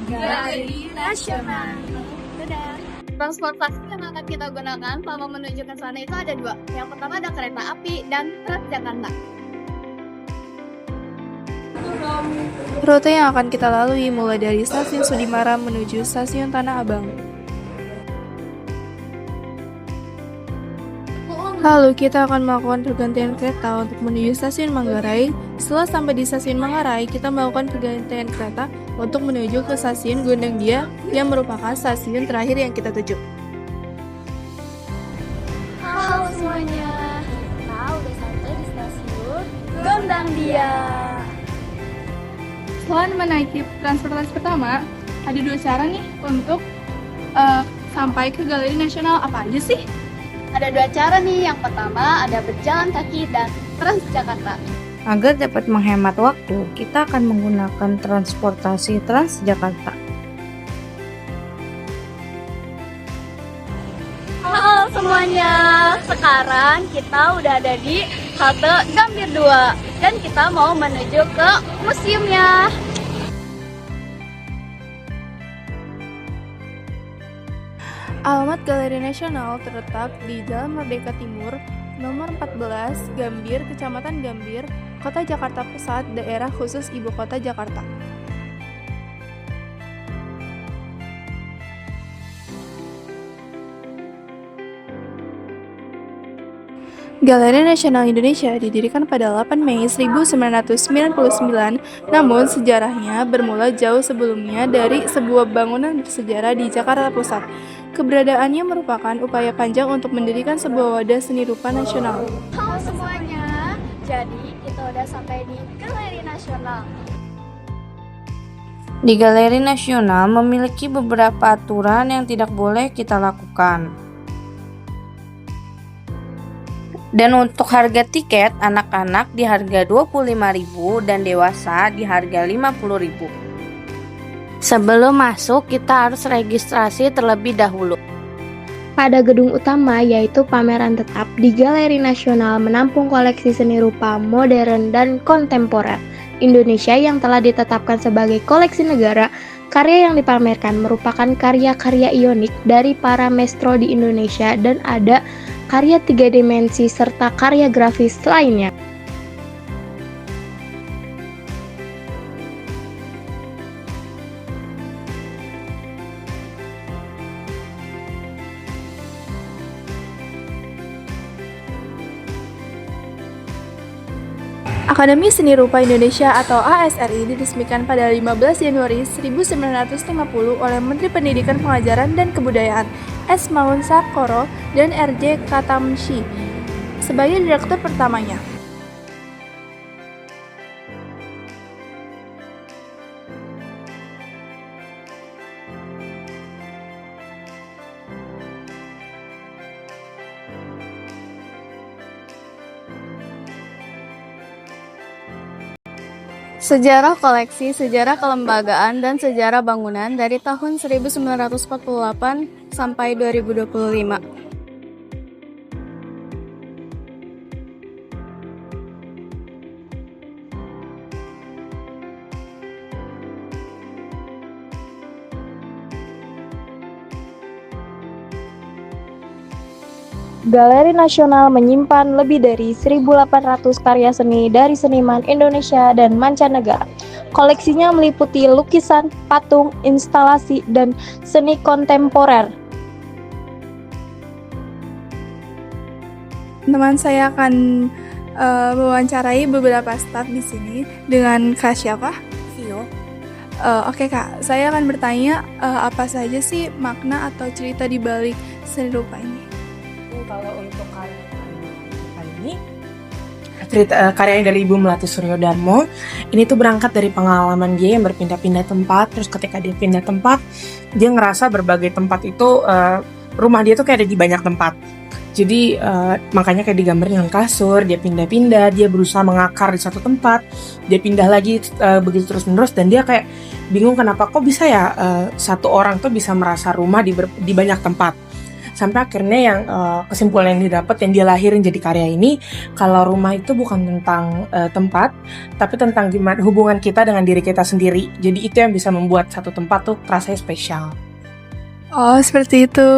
Galeri Nasional. Dadah. Transportasi yang akan kita gunakan selama menuju ke sana itu ada dua. Yang pertama ada kereta api dan Transjakarta. Rute yang akan kita lalui mulai dari stasiun Sudimaram menuju stasiun Tanah Abang. Lalu kita akan melakukan pergantian kereta untuk menuju stasiun Manggarai. Setelah sampai di stasiun Manggarai, kita melakukan pergantian kereta untuk menuju ke stasiun Gondang Dia yang merupakan stasiun terakhir yang kita tuju. Halo semuanya, kita udah sampai di stasiun Gondang Dia. Setelah menaiki transportasi pertama, ada dua cara nih untuk sampai ke Galeri Nasional. Apa aja sih? Ada dua cara nih. Yang pertama ada berjalan kaki dan Transjakarta. Agar dapat menghemat waktu, kita akan menggunakan transportasi Transjakarta. Halo semuanya, sekarang kita udah ada di halte Gambir 2 dan kita mau menuju ke museumnya. Alamat Galeri Nasional terletak di Jalan Merdeka Timur, nomor 14, Gambir, Kecamatan Gambir, Kota Jakarta Pusat, Daerah Khusus Ibu Kota Jakarta. Galeri Nasional Indonesia didirikan pada 8 Mei 1999, namun sejarahnya bermula jauh sebelumnya dari sebuah bangunan bersejarah di Jakarta Pusat. Keberadaannya merupakan upaya panjang untuk mendirikan sebuah wadah seni rupa nasional. Halo semuanya, jadi kita udah sampai di Galeri Nasional. Di Galeri Nasional memiliki beberapa aturan yang tidak boleh kita lakukan. Dan untuk harga tiket, anak-anak di harga Rp25.000 dan dewasa di harga Rp50.000. Sebelum masuk, kita harus registrasi terlebih dahulu. Pada gedung utama yaitu pameran tetap di Galeri Nasional menampung koleksi seni rupa modern dan kontemporer Indonesia yang telah ditetapkan sebagai koleksi negara. Karya yang dipamerkan merupakan karya-karya ionik dari para maestro di Indonesia dan ada karya 3 dimensi serta karya grafis lainnya. Akademi Seni Rupa Indonesia atau ASRI diresmikan pada 15 Januari 1950 oleh Menteri Pendidikan Pengajaran dan Kebudayaan S. Maun Sarkoro dan R.J. Katamshi sebagai direktur pertamanya. Sejarah koleksi, sejarah kelembagaan, dan sejarah bangunan dari tahun 1948 sampai 2025. Galeri Nasional menyimpan lebih dari 1.800 karya seni dari seniman Indonesia dan mancanegara. Koleksinya meliputi lukisan, patung, instalasi, dan seni kontemporer. Teman saya akan mewawancarai beberapa staf di sini dengan Kak siapa? Vio. Oke Kak, saya akan bertanya apa saja sih makna atau cerita di balik seni rupa ini? Kalau untuk karya ini karyanya dari Ibu Melati Suryodarmo. Ini tuh berangkat dari pengalaman dia yang berpindah-pindah tempat. Terus ketika dia pindah tempat, dia ngerasa berbagai tempat itu rumah dia tuh kayak ada di banyak tempat. Jadi makanya kayak digambarin dengan kasur, dia pindah-pindah, dia berusaha mengakar di satu tempat, dia pindah lagi begitu terus-menerus, dan dia kayak bingung kenapa kok bisa ya satu orang tuh bisa merasa rumah di banyak tempat. Sampai akhirnya yang kesimpulan yang didapat, yang dia lahirin jadi karya ini, kalau rumah itu bukan tentang tempat, tapi tentang gimana hubungan kita dengan diri kita sendiri. Jadi itu yang bisa membuat satu tempat tuh rasanya spesial. Oh, seperti itu.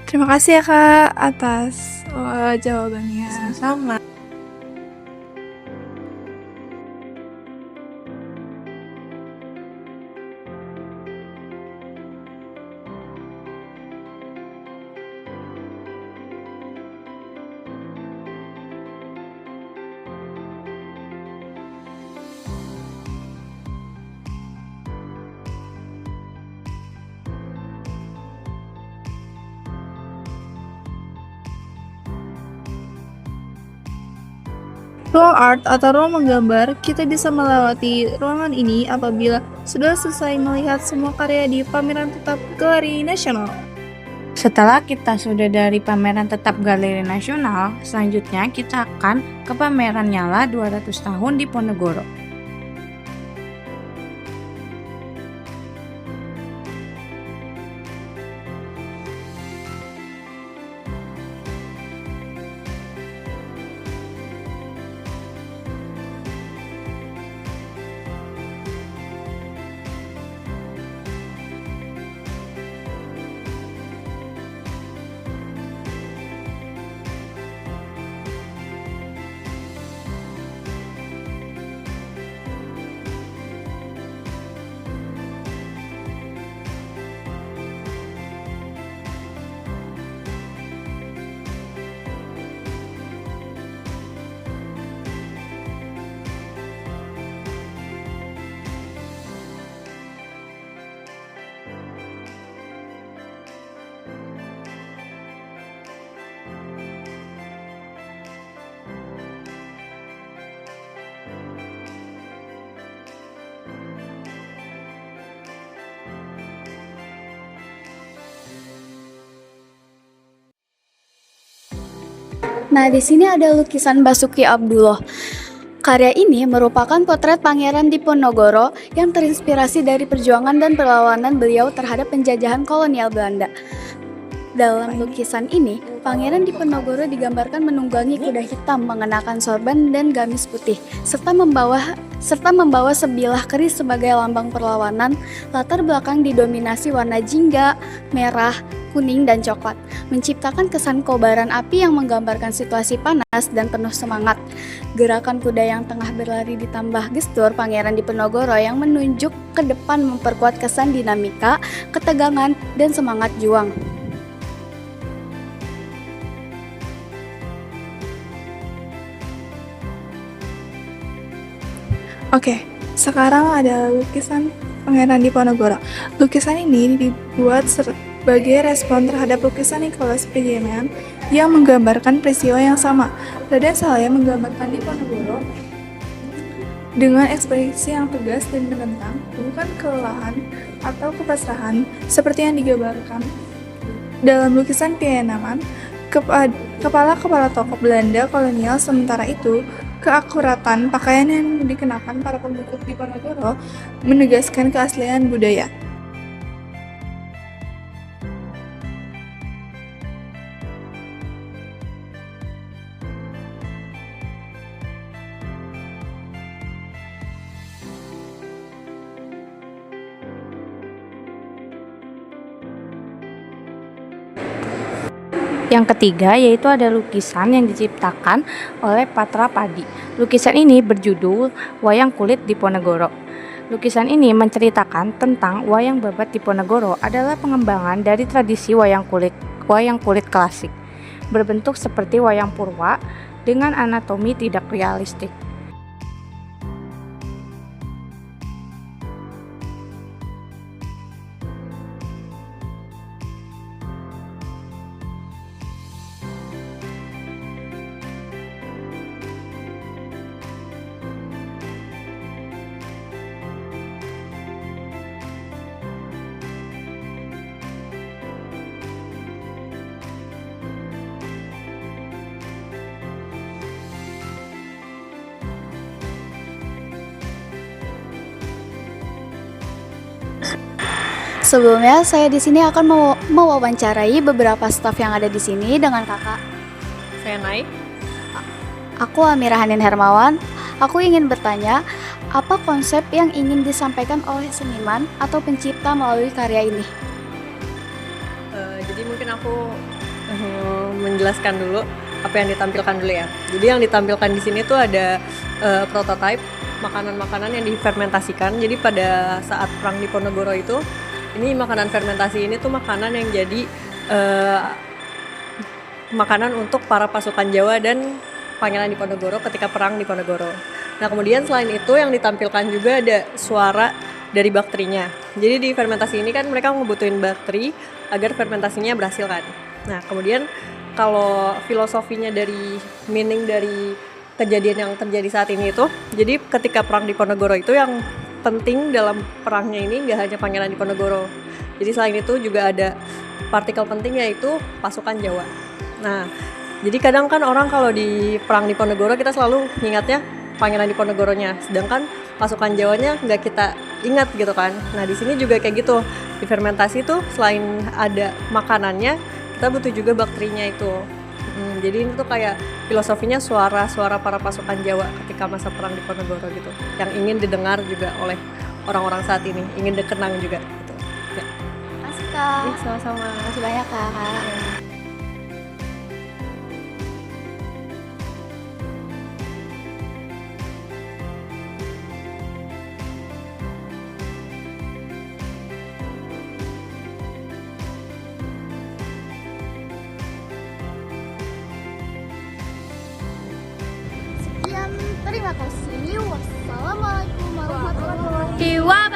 Terima kasih ya Kak atas jawabannya. Sama. Ruang art atau ruang menggambar, kita bisa melewati ruangan ini apabila sudah selesai melihat semua karya di pameran tetap Galeri Nasional. Setelah kita sudah dari pameran tetap Galeri Nasional, selanjutnya kita akan ke pameran Nyala 200 tahun di Ponorogo. Nah, di sini ada lukisan Basuki Abdullah. Karya ini merupakan potret Pangeran Diponegoro yang terinspirasi dari perjuangan dan perlawanan beliau terhadap penjajahan kolonial Belanda. Dalam lukisan ini, Pangeran Diponegoro digambarkan menunggangi kuda hitam mengenakan sorban dan gamis putih, serta membawa sebilah keris sebagai lambang perlawanan. Latar belakang didominasi warna jingga, merah, kuning, dan coklat, menciptakan kesan kobaran api yang menggambarkan situasi panas dan penuh semangat. Gerakan kuda yang tengah berlari ditambah gestur Pangeran Diponegoro yang menunjuk ke depan memperkuat kesan dinamika, ketegangan, dan semangat juang. Oke, sekarang ada lukisan Pangeran Diponegoro. Lukisan ini dibuat sebagai respon terhadap lukisan Nicholas Pigeman yang menggambarkan peristiwa yang sama. Raden Saleh menggambarkan Diponegoro dengan ekspresi yang tegas dan menentang, bukan kelelahan atau kepasrahan seperti yang digambarkan dalam lukisan Pienaman. Kepala tokoh Belanda kolonial. Sementara itu, keakuratan pakaian yang dikenakan para pembungkuk Diponegoro menegaskan keaslian budaya. Yang ketiga yaitu ada lukisan yang diciptakan oleh Patra Padi. Lukisan ini berjudul Wayang Kulit Diponegoro. Lukisan ini menceritakan tentang wayang babat Diponegoro adalah pengembangan dari tradisi wayang kulit klasik, berbentuk seperti wayang purwa dengan anatomi tidak realistik. Sebelumnya, saya di sini akan mewawancarai beberapa staf yang ada di sini dengan kakak. Saya Nai. Aku Amira Hanin Hermawan. Aku ingin bertanya, apa konsep yang ingin disampaikan oleh seniman atau pencipta melalui karya ini? Jadi mungkin aku menjelaskan dulu apa yang ditampilkan dulu ya. Jadi yang ditampilkan di sini tuh ada prototipe makanan-makanan yang difermentasikan. Jadi pada saat perang Diponegoro itu, ini makanan fermentasi ini tuh makanan yang jadi makanan untuk para pasukan Jawa dan Pangeran Diponegoro ketika perang Diponegoro. Nah kemudian selain itu yang ditampilkan juga ada suara dari bakterinya. Jadi di fermentasi ini kan mereka ngebutuhin bakteri agar fermentasinya berhasil kan. Nah kemudian kalau filosofinya dari meaning dari kejadian yang terjadi saat ini itu, jadi ketika perang Diponegoro itu yang penting dalam perangnya ini nggak hanya Pangeran Diponegoro. Jadi selain itu juga ada partikel penting yaitu pasukan Jawa. Nah, jadi kadang kan orang kalau di perang Diponegoro kita selalu ingatnya Pangeran Diponegoronya, sedangkan pasukan Jawanya nggak kita ingat gitu kan. Nah di sini juga kayak gitu, di fermentasi tuh selain ada makanannya, kita butuh juga bakterinya itu. Jadi ini tuh kayak filosofinya suara-suara para pasukan Jawa ketika masa perang Diponegoro gitu, yang ingin didengar juga oleh orang-orang saat ini, ingin dikenang juga gitu. Ya. Makasih Kak. Sama-sama. Makasih banyak Kak. Sekian, terima kasih. Wassalamualaikum warahmatullahi wabarakatuh.